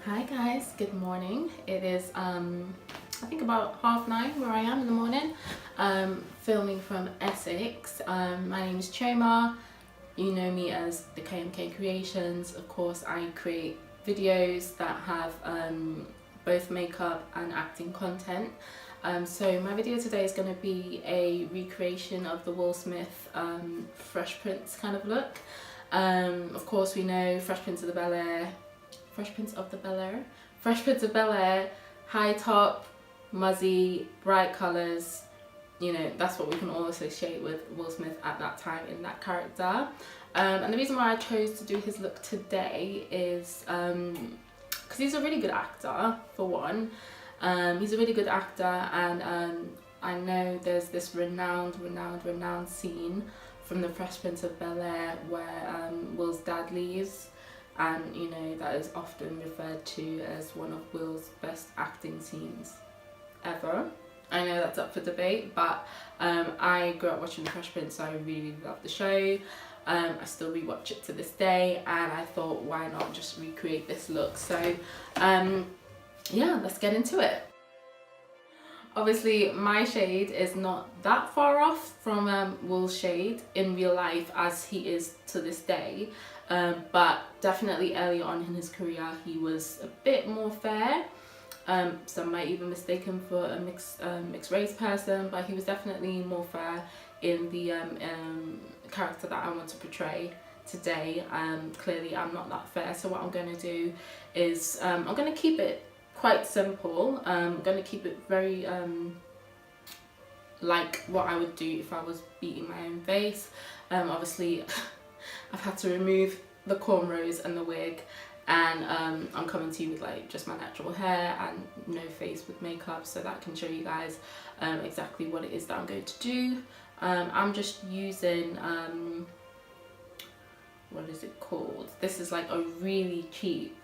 Hi guys, good morning. It is I think about 9:30 where I am in the morning, filming from Essex. My name is Choma. You know me as the KMK Creations. Of course, I create videos that have both makeup and acting content. So my video today is going to be a recreation of the Will Smith Fresh Prince kind of look. Of course, we know Fresh Prince of Bel-Air, high top, muzzy, bright colours. You know, that's what we can all associate with Will Smith at that time in that character. And the reason why I chose to do his look today is because he's a really good actor, for one. He's a really good actor, and I know there's this renowned scene from the Fresh Prince of Bel-Air where Will's dad leaves, and you know that is often referred to as one of Will's best acting scenes ever. I know that's up for debate, but I grew up watching the Fresh Prince, so I really love the show. I still rewatch it to this day, and I thought, why not just recreate this look? So yeah, let's get into it. Obviously, my shade is not that far off from Will's shade in real life as he is to this day, but definitely early on in his career he was a bit more fair. Some might even mistake him for a mixed race person, but he was definitely more fair in the character that I want to portray today. Clearly I'm not that fair, so what I'm going to do is I'm going to keep it quite simple. I'm going to keep it very like what I would do if I was beating my own face. Obviously I've had to remove the cornrows and the wig, and I'm coming to you with like just my natural hair and no face with makeup, so that I can show you guys exactly what it is that I'm going to do. I'm just using what is it called? This is like a really cheap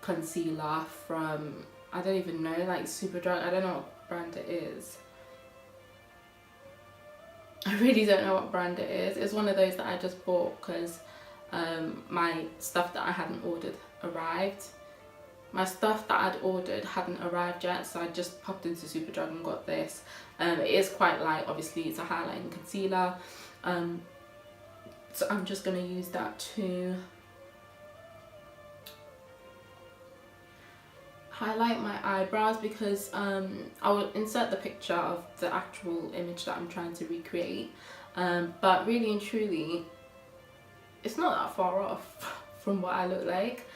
concealer from, I don't even know, like Superdrug. I don't know what brand it is. I really don't know what brand it is. It's one of those that I just bought because my stuff that I hadn't ordered arrived. My stuff that I'd ordered hadn't arrived yet, so I just popped into Superdrug and got this. It is quite light, obviously it's a highlighting concealer, so I'm just going to use that to highlight my eyebrows, because I will insert the picture of the actual image that I'm trying to recreate, but really and truly it's not that far off from what I look like.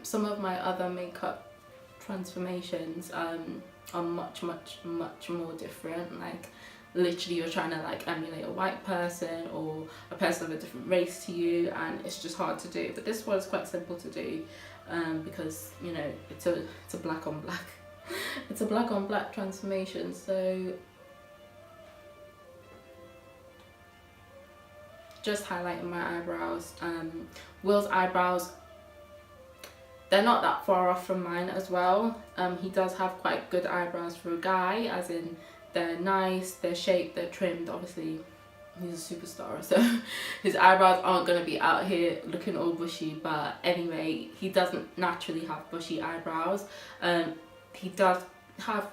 Some of my other makeup transformations are much more different. Like literally you're trying to like emulate a white person or a person of a different race to you, and it's just hard to do. But this one's quite simple to do because you know it's a black on black it's a black on black transformation. So just highlighting my eyebrows. Will's eyebrows, they're not that far off from mine as well. He does have quite good eyebrows for a guy, as in they're nice, they're shaped, they're trimmed. Obviously he's a superstar, so his eyebrows aren't going to be out here looking all bushy, but anyway, he doesn't naturally have bushy eyebrows. He does have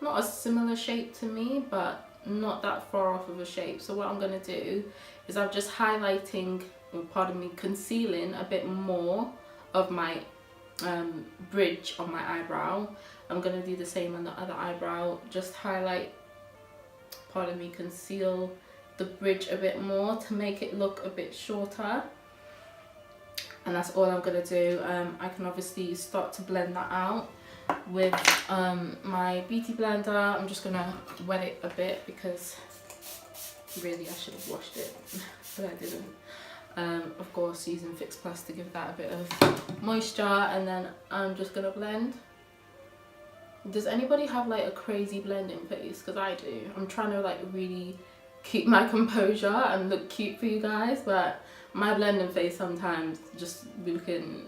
not a similar shape to me, but not that far off of a shape. So what I'm going to do is I'm just highlighting, or pardon me, concealing a bit more of my bridge on my eyebrow. I'm going to do the same on the other eyebrow, just highlight, pardon me, conceal the bridge a bit more to make it look a bit shorter, and that's all I'm going to do. I can obviously start to blend that out with my beauty blender. I'm just going to wet it a bit because really I should have washed it but I didn't. Of course using Fix Plus to give that a bit of moisture, and then I'm just going to blend. Does anybody have like a crazy blending face? Because I do. I'm trying to like really keep my composure and look cute for you guys, but my blending face sometimes just be looking...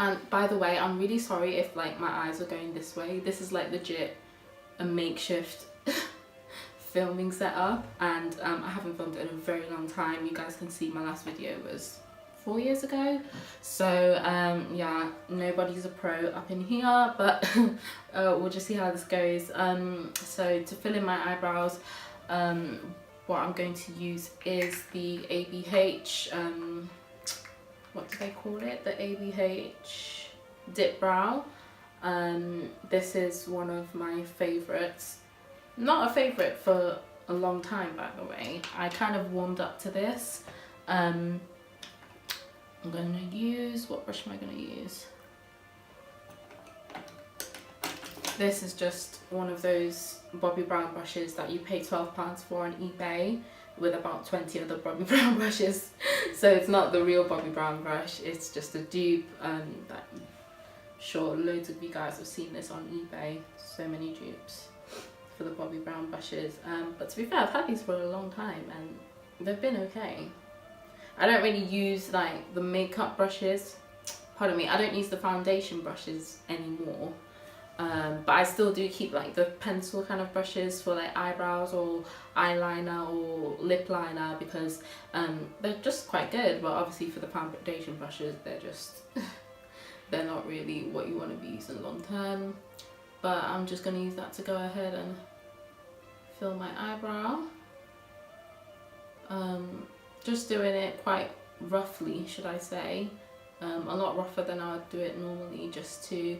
And by the way, I'm really sorry if like my eyes are going this way. This is like legit a makeshift filming setup, and I haven't filmed in a very long time. You guys can see my last video was 4 years ago, so yeah, nobody's a pro up in here, but we'll just see how this goes. So to fill in my eyebrows, what I'm going to use is the ABH, what do they call it, the ABH Dip Brow. This is one of my favorites, not a favorite for a long time, by the way. I kind of warmed up to this. I'm gonna use, what brush am I gonna use? This is just one of those Bobbi Brown brushes that you pay £12 for on eBay, with about 20 other Bobbi Brown brushes. So it's not the real Bobbi Brown brush, it's just a dupe. That I'm sure loads of you guys have seen this on eBay, so many dupes for the Bobbi Brown brushes. But to be fair, I've had these for a long time and they've been okay. I don't really use like the makeup brushes, pardon me, I don't use the foundation brushes anymore. But I still do keep like the pencil kind of brushes for like eyebrows or eyeliner or lip liner, because they're just quite good. But obviously for the foundation brushes, they're just they're not really what you want to be using long term. But I'm just going to use that to go ahead and fill my eyebrow. Just doing it quite roughly, should I say, a lot rougher than I would do it normally, just to,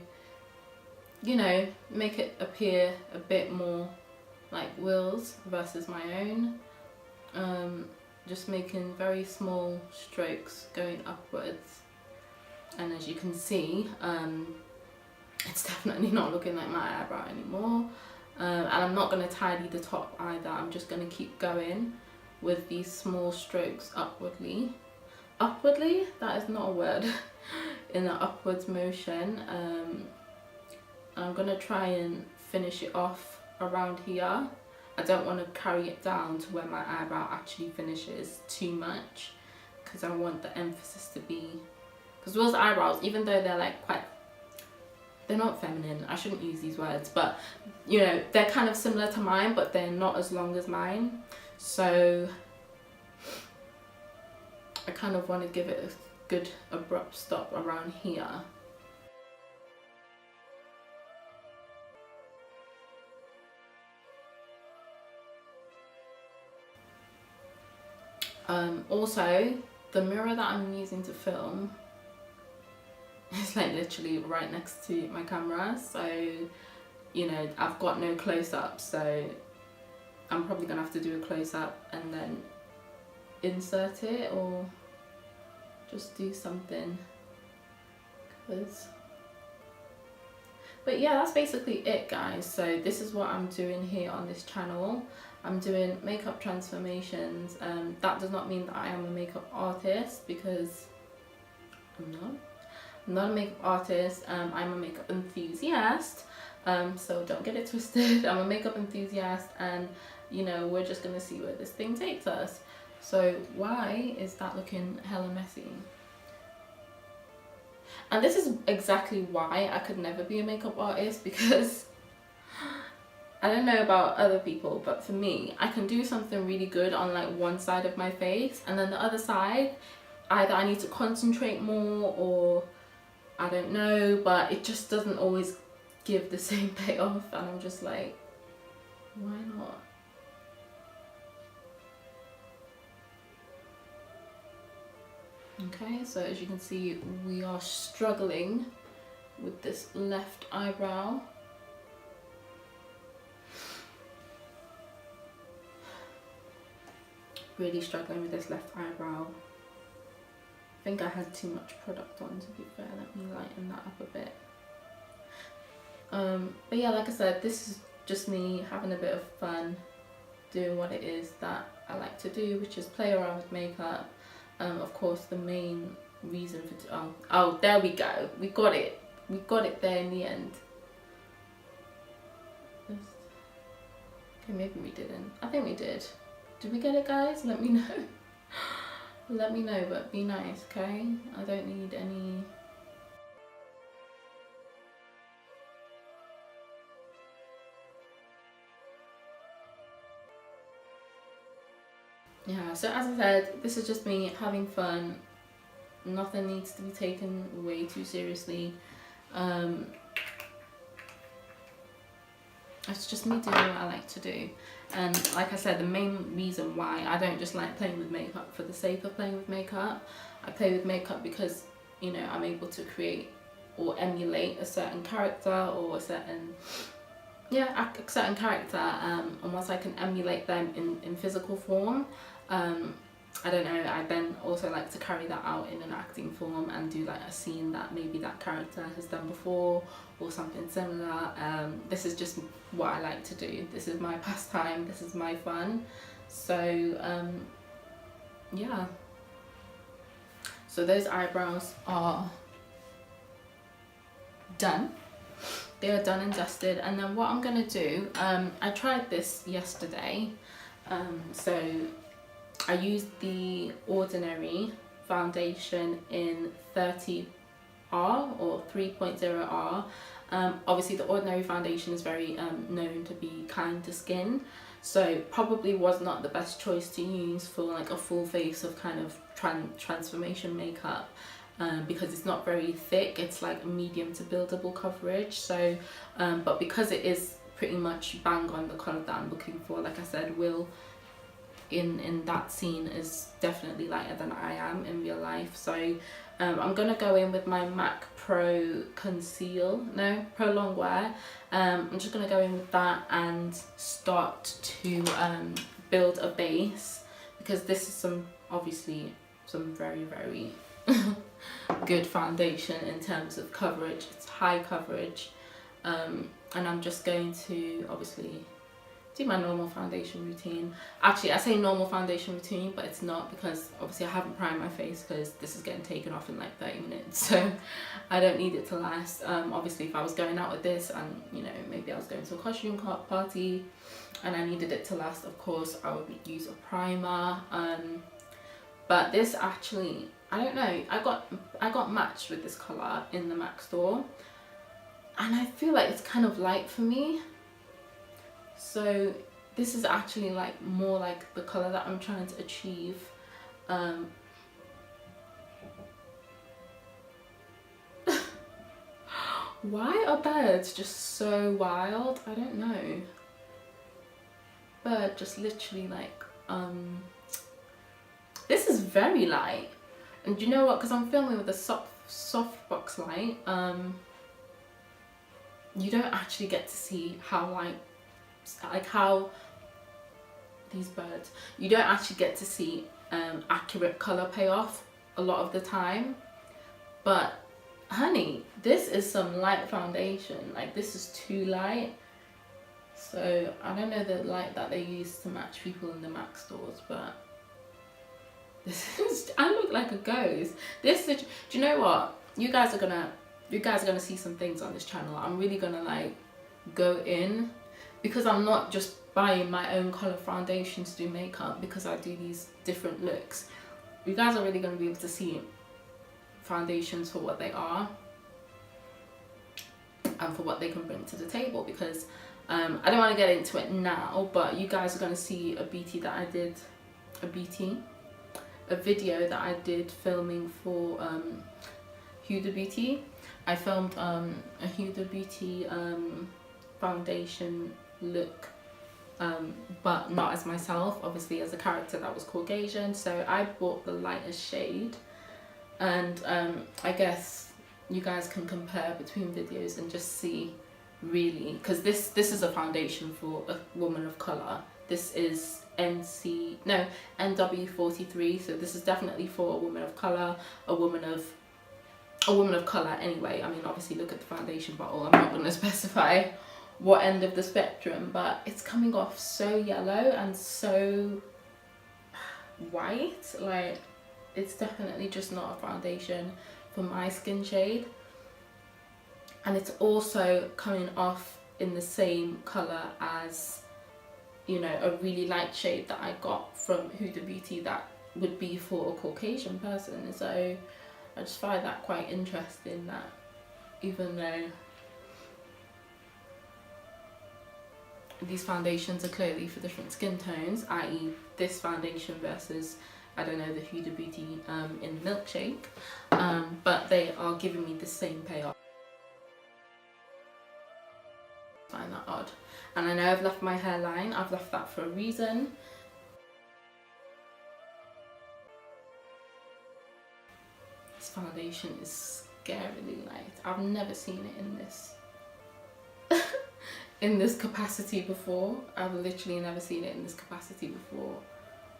you know, make it appear a bit more like Will's versus my own. Just making very small strokes going upwards, and as you can see, it's definitely not looking like my eyebrow anymore. And I'm not going to tidy the top either, I'm just going to keep going with these small strokes upwardly. Upwardly? That is not a word. In an upwards motion. I'm going to try and finish it off around here. I don't want to carry it down to where my eyebrow actually finishes too much, because I want the emphasis to be, because Will's eyebrows, even though they're like quite, they're not feminine, I shouldn't use these words, but you know, they're kind of similar to mine, but they're not as long as mine. So I kind of want to give it a good abrupt stop around here. Also, the mirror that I'm using to film is like literally right next to my camera, so you know, I've got no close-up, so I'm probably gonna have to do a close-up and then insert it or just do something, but yeah, that's basically it, guys. So this is what I'm doing here on this channel. I'm doing makeup transformations. That does not mean that I am a makeup artist, because I'm not a makeup artist. I'm a makeup enthusiast, so don't get it twisted. I'm a makeup enthusiast, and you know, we're just gonna see where this thing takes us. So why is that looking hella messy? And this is exactly why I could never be a makeup artist, because I don't know about other people, but for me, I can do something really good on like one side of my face, and then the other side, either I need to concentrate more or I don't know, but it just doesn't always give the same payoff, and I'm just like, why not? Okay, so as you can see, we are struggling with this left eyebrow. Really struggling with this left eyebrow. I think I had too much product on, to be fair. Let me lighten that up a bit. But yeah, like I said, this is just me having a bit of fun doing what it is that I like to do, which is play around with makeup. Of course, the main reason for oh, there we go, we got it there in the end. Okay, maybe we didn't. I think we did. Did we get it, guys? Let me know. Let me know, but be nice, okay? I don't need any. yeah, so as I said, this is just me having fun. Nothing needs to be taken way too seriously. It's just me doing what I like to do. And like I said, the main reason why I don't just like playing with makeup for the sake of playing with makeup. I play with makeup because, you know, I'm able to create or emulate a certain character or a certain, yeah, a certain character. And once I can emulate them in physical form, I don't know, I then also like to carry that out in an acting form and do like a scene that maybe that character has done before or something similar. This is just what I like to do. This is my pastime, this is my fun. So yeah. So those eyebrows are done. They are done and dusted. And then what I'm gonna do, I tried this yesterday. So I used the Ordinary foundation in 30R or 3.0R. Obviously the Ordinary foundation is very known to be kind to skin, so probably was not the best choice to use for like a full face of kind of transformation makeup, because it's not very thick. It's like a medium to buildable coverage. So but because it is pretty much bang on the colour that I'm looking for, like I said, Will in that scene is definitely lighter than I am in real life. So I'm gonna go in with my MAC Pro Pro Longwear. I'm just gonna go in with that and start to build a base, because this is obviously some very good foundation in terms of coverage. It's high coverage, and I'm just going to obviously do my normal foundation routine. Actually, I say normal foundation routine, but it's not, because obviously I haven't primed my face because this is getting taken off in like 30 minutes, so I don't need it to last. Obviously if I was going out with this and, you know, maybe I was going to a costume party and I needed it to last, of course I would use a primer. But this actually, I don't know, I got matched with this colour in the MAC store, and I feel like it's kind of light for me. So this is actually like more like the colour that I'm trying to achieve. Why are birds just so wild? I don't know. Bird just literally like, this is very light. And you know what, because I'm filming with a softbox light, you don't actually get to see how how these birds, you don't actually get to see accurate color payoff a lot of the time. But honey, this is some light foundation. Like, this is too light. So I don't know the light that they use to match people in the MAC stores, but this is, I look like a ghost. This is, do you know what, you guys are gonna see some things on this channel. I'm really gonna like go in, because I'm not just buying my own colour foundation to do makeup because I do these different looks. You guys are really going to be able to see foundations for what they are and for what they can bring to the table, because I don't want to get into it now, but you guys are going to see a video that I did filming for Huda Beauty. I filmed a Huda Beauty foundation look, but not as myself, obviously as a character that was Caucasian. So I bought the lightest shade, and I guess you guys can compare between videos and just see really, because this is a foundation for a woman of color. This is NW43, so this is definitely for a woman of color, a woman of color anyway. I mean, obviously look at the foundation bottle, I'm not going to specify what end of the spectrum, but it's coming off so yellow and so white. Like, it's definitely just not a foundation for my skin shade, and it's also coming off in the same color as, you know, a really light shade that I got from Huda Beauty that would be for a Caucasian person. So I just find that quite interesting, that even though these foundations are clearly for different skin tones, i.e. this foundation versus, I don't know, the Huda Beauty in Milkshake, but they are giving me the same payoff. I find that odd. And I know I've left my hairline, I've left that for a reason. This foundation is scarily light. I've never seen it in this in this capacity before. I've literally never seen it in this capacity before.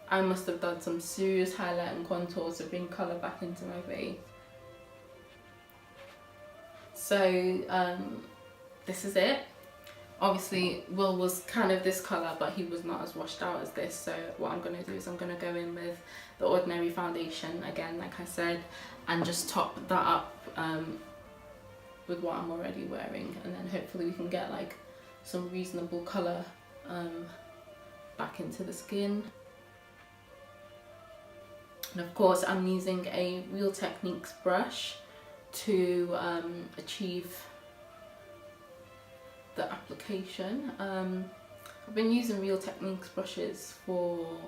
I must have done some serious highlight and contour to bring colour back into my face. So this is it. Obviously Will was kind of this colour, but he was not as washed out as this, so what I'm going to do is I'm going to go in with the Ordinary foundation again, like I said, and just top that up with what I'm already wearing, and then hopefully we can get like some reasonable colour back into the skin. And of course I'm using a Real Techniques brush to achieve the application. I've been using Real Techniques brushes for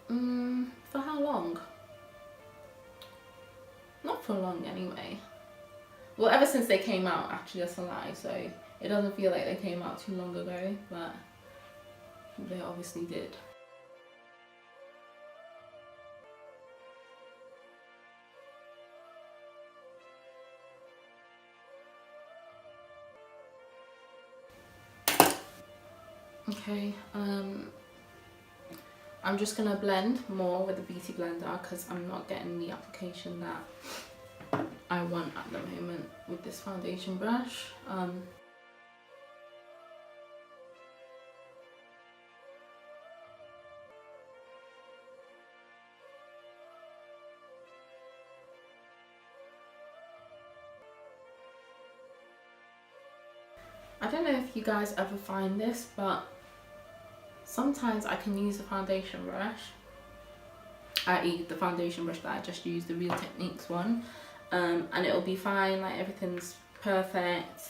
how long? Not for long anyway. Well, ever since they came out, actually, that's a lie, so it doesn't feel like they came out too long ago, but they obviously did. Okay, I'm just gonna blend more with the Beauty Blender because I'm not getting the application that I want at the moment with this foundation brush. I don't know if you guys ever find this, but sometimes I can use a foundation brush, i.e. the foundation brush that I just used, the Real Techniques one, and it'll be fine, like everything's perfect,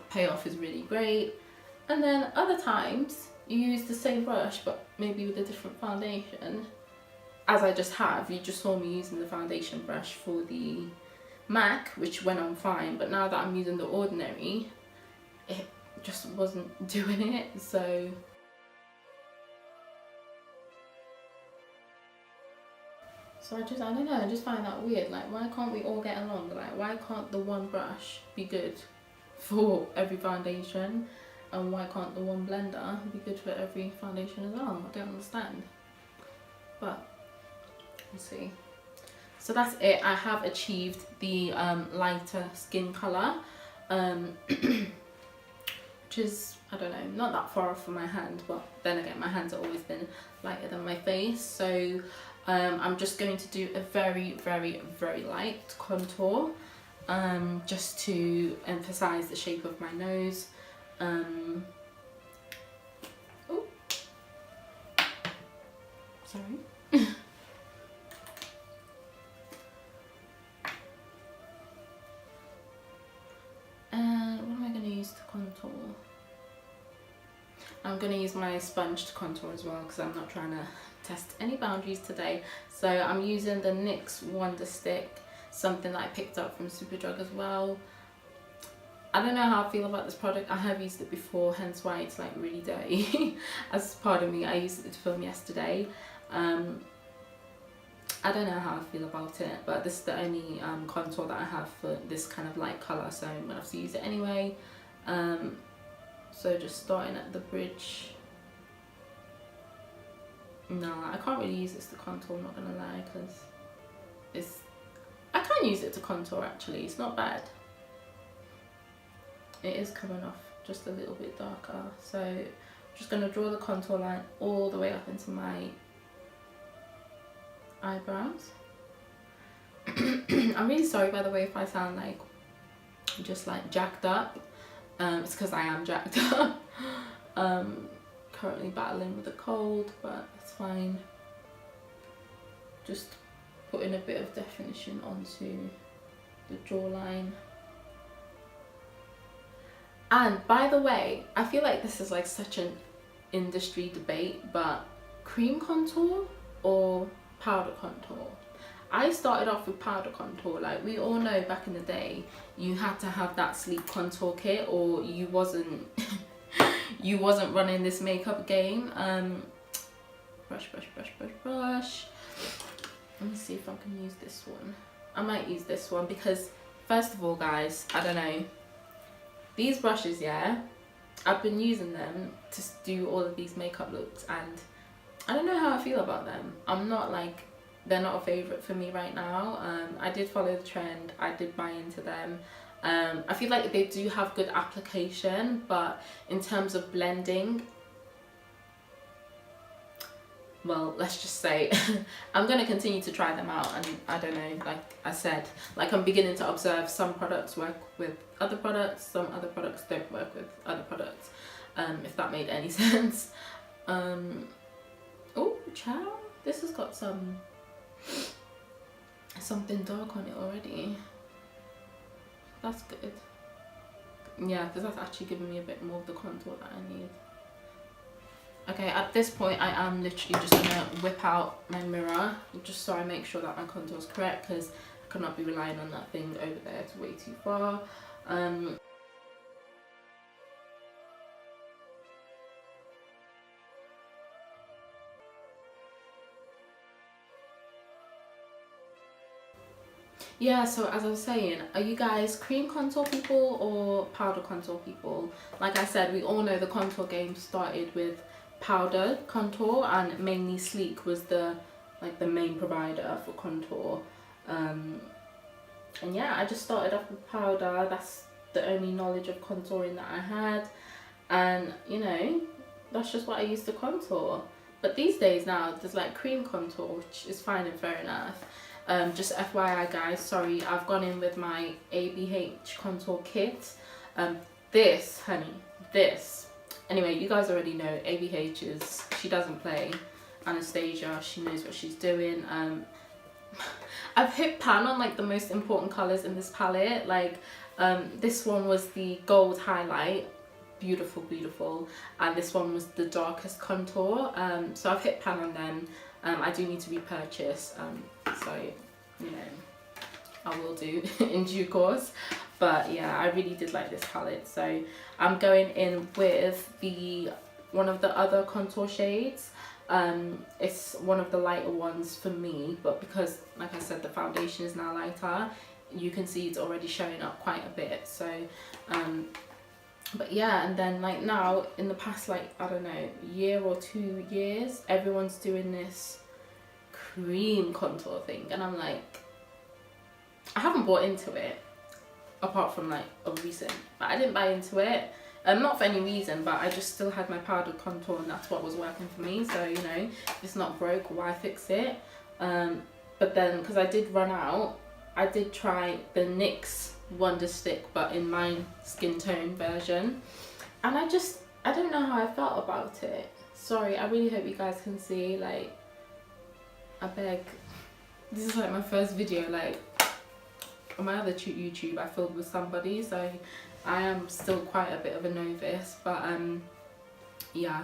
payoff is really great, and then other times you use the same brush but maybe with a different foundation, as I just have. You just saw me using the foundation brush for the MAC, which went on fine, but now that I'm using the Ordinary, it just wasn't doing it. So I don't know, I just find that weird. Like, why can't we all get along? Like, why can't the one brush be good for every foundation, and why can't the one blender be good for every foundation as well? I don't understand, but we'll see. So that's it. I have achieved the lighter skin colour, which is, I don't know, not that far off from my hand, but then again, my hands have always been lighter than my face. So I'm just going to do a very, very, very light contour, just to emphasize the shape of my nose. Oh, sorry. And what am I going to use to contour? I'm going to use my sponge to contour as well, because I'm not trying to test any boundaries today. So I'm using the NYX Wonder Stick, something that I picked up from Superdrug as well. I don't know how I feel about this product. I have used it before, hence why it's like really dirty. As part of me, I used it to film yesterday. I don't know how I feel about it, but this is the only contour that I have for this kind of light colour, so I'm going to have to use it anyway. So just starting at the bridge. No, I can't really use this to contour, I'm not going to lie, because I can use it to contour actually, it's not bad. It is coming off just a little bit darker, so I'm just going to draw the contour line all the way up into my eyebrows. I'm really sorry, by the way, if I sound like just like jacked up. It's because I am jacked up. Currently battling with a cold, but it's fine. Just putting a bit of definition onto the jawline. And by the way, I feel like this is like such an industry debate, but cream contour or powder contour? I started off with powder contour. Like we all know, back in the day, you had to have that sleek contour kit, or you wasn't you wasn't running this makeup game. Brush, brush, brush, brush, brush. Let me see if I can use this one. I might use this one because, first of all, guys, I don't know. These brushes, yeah, I've been using them to do all of these makeup looks, and I don't know how I feel about them. I'm not like, they're not a favourite for me right now. I did follow the trend. I did buy into them. I feel like they do have good application, but in terms of blending, well, let's just say I'm going to continue to try them out, and I don't know, like I said, like I'm beginning to observe some products work with other products, some other products don't work with other products, if that made any sense. Oh, ciao, this has got something dark on it already. That's good. Yeah, because that's actually giving me a bit more of the contour that I need. Okay, at this point I am literally just gonna whip out my mirror just so I make sure that my contour is correct, because I cannot be relying on that thing over there. It's way too far. Yeah, so as I was saying, are you guys cream contour people or powder contour people? Like I said, we all know the contour game started with powder contour, and mainly Sleek was the main provider for contour. And yeah, I just started off with powder. That's the only knowledge of contouring that I had, and you know, that's just what I used to contour. But these days now, there's like cream contour, which is fine and fair enough. Just FYI guys, sorry, I've gone in with my ABH contour kit. This, honey, this. Anyway, you guys already know ABH is, she doesn't play. Anastasia, she knows what she's doing. I've hit pan on like the most important colours in this palette. Like this one was the gold highlight, beautiful, beautiful, and this one was the darkest contour. So I've hit pan on them. I do need to repurchase, so you know, I will do in due course. But yeah, I really did like this palette, so I'm going in with one of the other contour shades. It's one of the lighter ones for me, but because like I said, the foundation is now lighter, you can see it's already showing up quite a bit. So but yeah, and then like now in the past, like I don't know, year or 2 years, everyone's doing this cream contour thing, and I'm like, I haven't bought into it apart from like a recent, but I didn't buy into it. Not for any reason, but I just still had my powder contour, and that's what was working for me. So you know, if it's not broke, why fix it? But then because I did run out, I did try the NYX Wonder Stick, but in my skin tone version, and I don't know how I felt about it. Sorry, I really hope you guys can see. Like, I beg, this is like my first video. Like on my other YouTube I filmed with somebody, so I am still quite a bit of a novice, but yeah.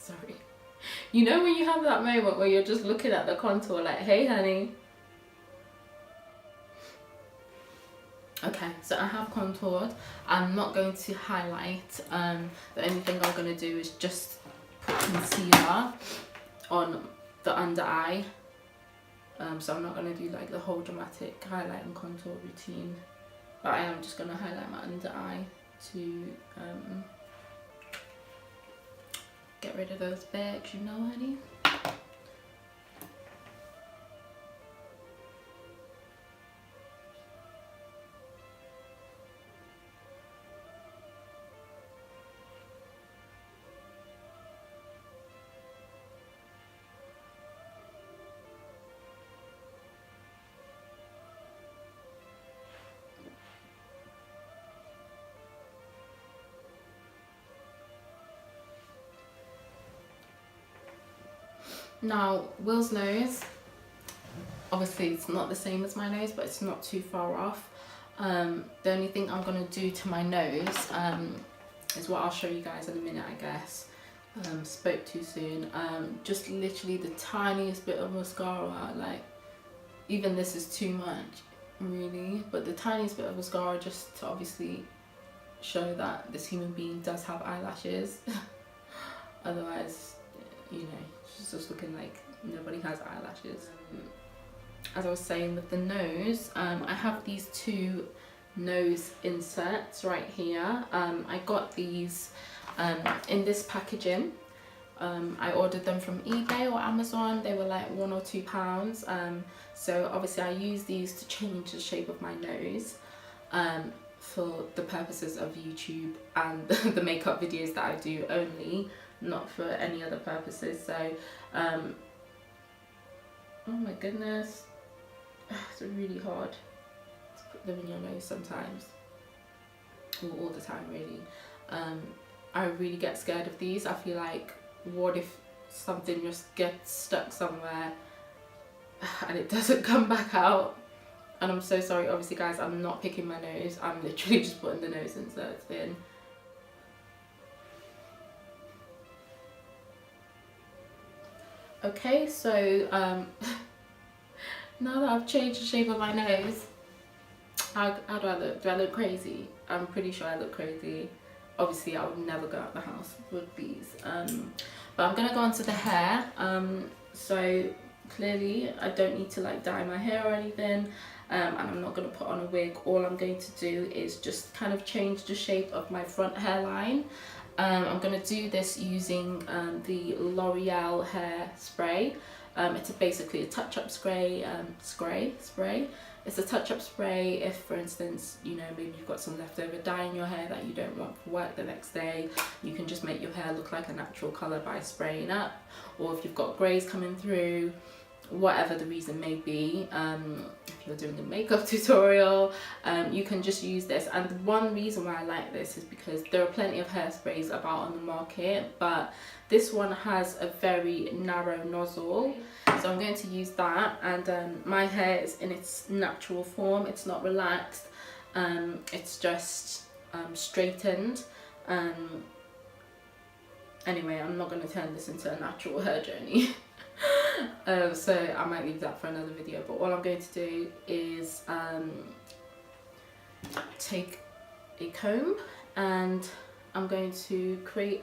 Sorry. You know when you have that moment where you're just looking at the contour like, hey honey. Okay, so I have contoured. I'm not going to highlight. The only thing I'm going to do is just put concealer on the under eye. So I'm not going to do like the whole dramatic highlight and contour routine. But I am just going to highlight my under eye to get rid of those bags, you know, honey. Now, Will's nose, obviously it's not the same as my nose, but it's not too far off. The only thing I'm going to do to my nose is what I'll show you guys in a minute, I guess. Spoke too soon. Just literally the tiniest bit of mascara, like, even this is too much, really, but the tiniest bit of mascara just to obviously show that this human being does have eyelashes. Otherwise, you know, she's just looking like nobody has eyelashes. As I was saying with the nose, I have these two nose inserts right here. I got these in this packaging. I ordered them from eBay or Amazon. They were like £1 or £2. So obviously I use these to change the shape of my nose for the purposes of YouTube and the makeup videos that I do only, not for any other purposes. So oh my goodness, it's really hard to put them in your nose sometimes, or all the time really. I really get scared of these. I feel like, what if something just gets stuck somewhere and it doesn't come back out? And I'm so sorry, obviously guys, I'm not picking my nose, I'm literally just putting the nose inserts in. Okay, so now that I've changed the shape of my nose, how do I look? Do I look crazy? I'm pretty sure I look crazy. Obviously I would never go out the house with these. But I'm gonna go on to the hair. So clearly I don't need to like dye my hair or anything, and I'm not gonna put on a wig. All I'm going to do is just kind of change the shape of my front hairline. I'm going to do this using the L'Oreal hair spray. It's basically a touch-up spray. It's a touch-up spray if, for instance, you know, maybe you've got some leftover dye in your hair that you don't want for work the next day. You can just make your hair look like a natural colour by spraying up. Or if you've got greys coming through, whatever the reason may be, if you're doing a makeup tutorial, you can just use this. And one reason why I like this is because there are plenty of hairsprays about on the market, but this one has a very narrow nozzle, so I'm going to use that. And my hair is in its natural form, it's not relaxed, it's just straightened. Anyway, I'm not going to turn this into a natural hair journey. So I might leave that for another video, but all I'm going to do is take a comb and I'm going to create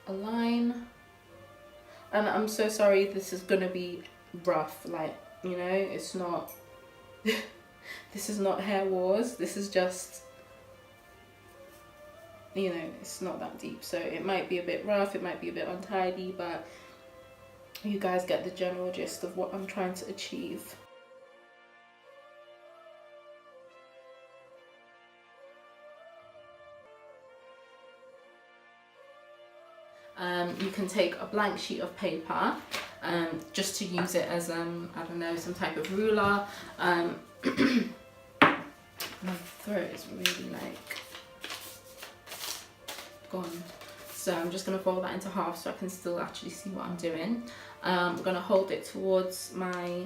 a line. And I'm so sorry, this is gonna be rough, like, you know, it's not this is not Hair Wars, this is just, you know, it's not that deep, so it might be a bit rough, it might be a bit untidy, but you guys get the general gist of what I'm trying to achieve. You can take a blank sheet of paper just to use it as, I don't know, some type of ruler. My throat is really like gone, so I'm just going to fold that into half so I can still actually see what I'm doing. I'm going to hold it towards my,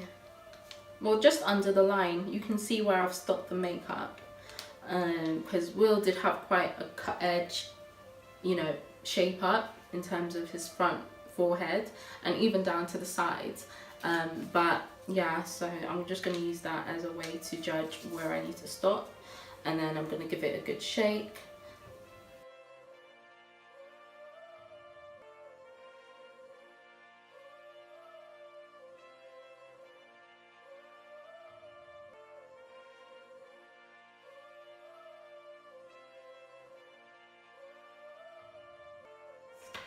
well, just under the line. You can see where I've stopped the makeup. because Will did have quite a cut edge, you know, shape up in terms of his front forehead and even down to the sides. But yeah, so I'm just going to use that as a way to judge where I need to stop, and then I'm going to give it a good shake.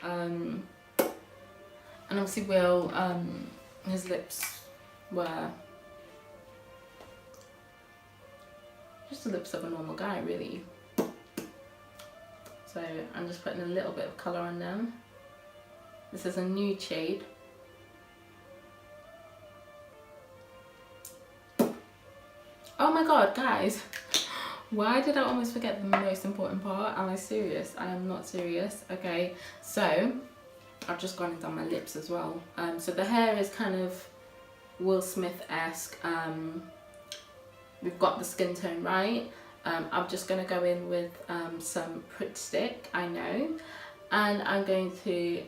And obviously Will, his lips were just the lips of a normal guy, really. So I'm just putting a little bit of colour on them. This is a nude shade. Oh my god, guys, why did I almost forget the most important part? Am I serious? I am not serious. Okay, so I've just gone and done my lips as well. So the hair is kind of Will Smith-esque. We've got the skin tone right. I'm just going to go in with some Pritt Stick, I know, and I'm going to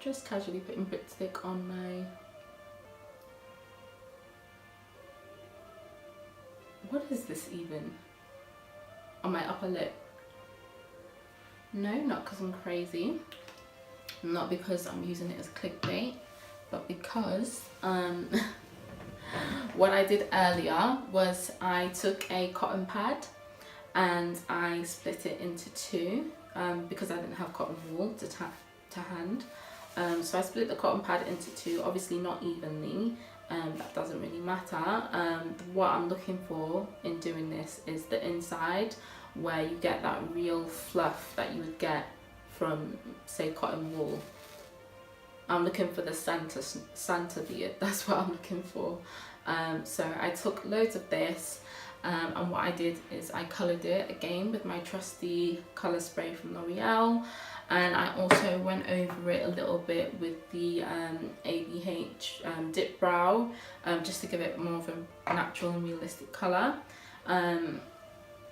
just casually putting Pritt Stick on my, what is this even? On my upper lip. No, not because I'm crazy, not because I'm using it as clickbait, but because what I did earlier was I took a cotton pad and I split it into two because I didn't have cotton wool to hand. So I split the cotton pad into two, obviously not evenly. That doesn't really matter. What I'm looking for in doing this is the inside, where you get that real fluff that you would get from, say, cotton wool. I'm looking for the Santa beard, that's what I'm looking for. So I took loads of this, and what I did is I coloured it again with my trusty colour spray from L'Oreal, and I also went over it a little bit with the ABH Dip Brow, just to give it more of a natural and realistic colour.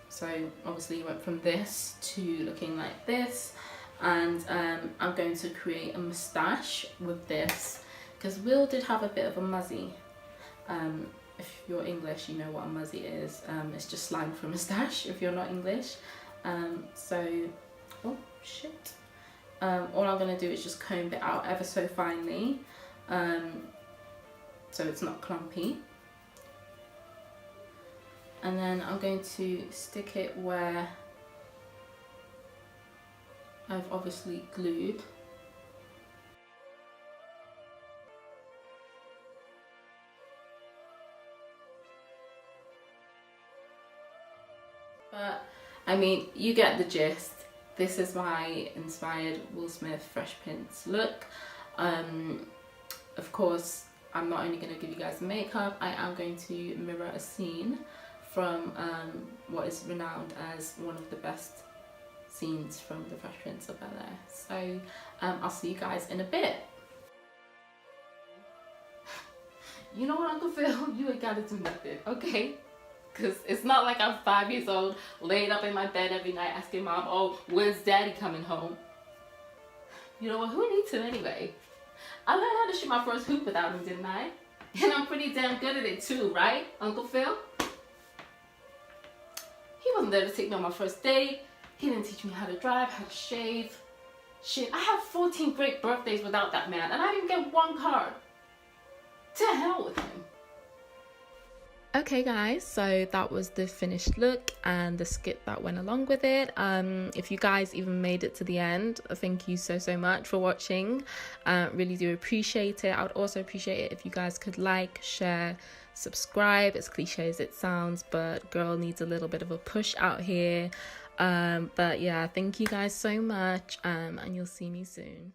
So obviously went from this to looking like this, and I'm going to create a moustache with this, because Will did have a bit of a muzzy. If you're English, you know what a muzzy is. It's just slang for moustache if you're not English. So, oh shit. All I'm going to do is just comb it out ever so finely, so it's not clumpy. And then I'm going to stick it where I've obviously glued. But I mean, you get the gist. This is my inspired Will Smith Fresh Prince look. Of course, I'm not only going to give you guys the makeup, I am going to mirror a scene from what is renowned as one of the best scenes from the Fresh Prince of Bel-Air. So I'll see you guys in a bit. You know what, Uncle Phil? You ain't gotta do nothing, okay? Because it's not like I'm 5 years old, laid up in my bed every night asking mom, oh, when's daddy coming home? You know what, who needs him anyway? I learned how to shoot my first hoop without him, didn't I? And I'm pretty damn good at it too, right, Uncle Phil? He wasn't there to take me on my first date. He didn't teach me how to drive, how to shave. Shit, I had 14 great birthdays without that man, and I didn't get one card. To hell with him. Okay guys, so that was the finished look and the skit that went along with it. If you guys even made it to the end, thank you so much for watching. Really do appreciate it. I would also appreciate it if you guys could like, share, subscribe. As cliche as it sounds, but girl needs a little bit of a push out here. But yeah, thank you guys so much, and you'll see me soon.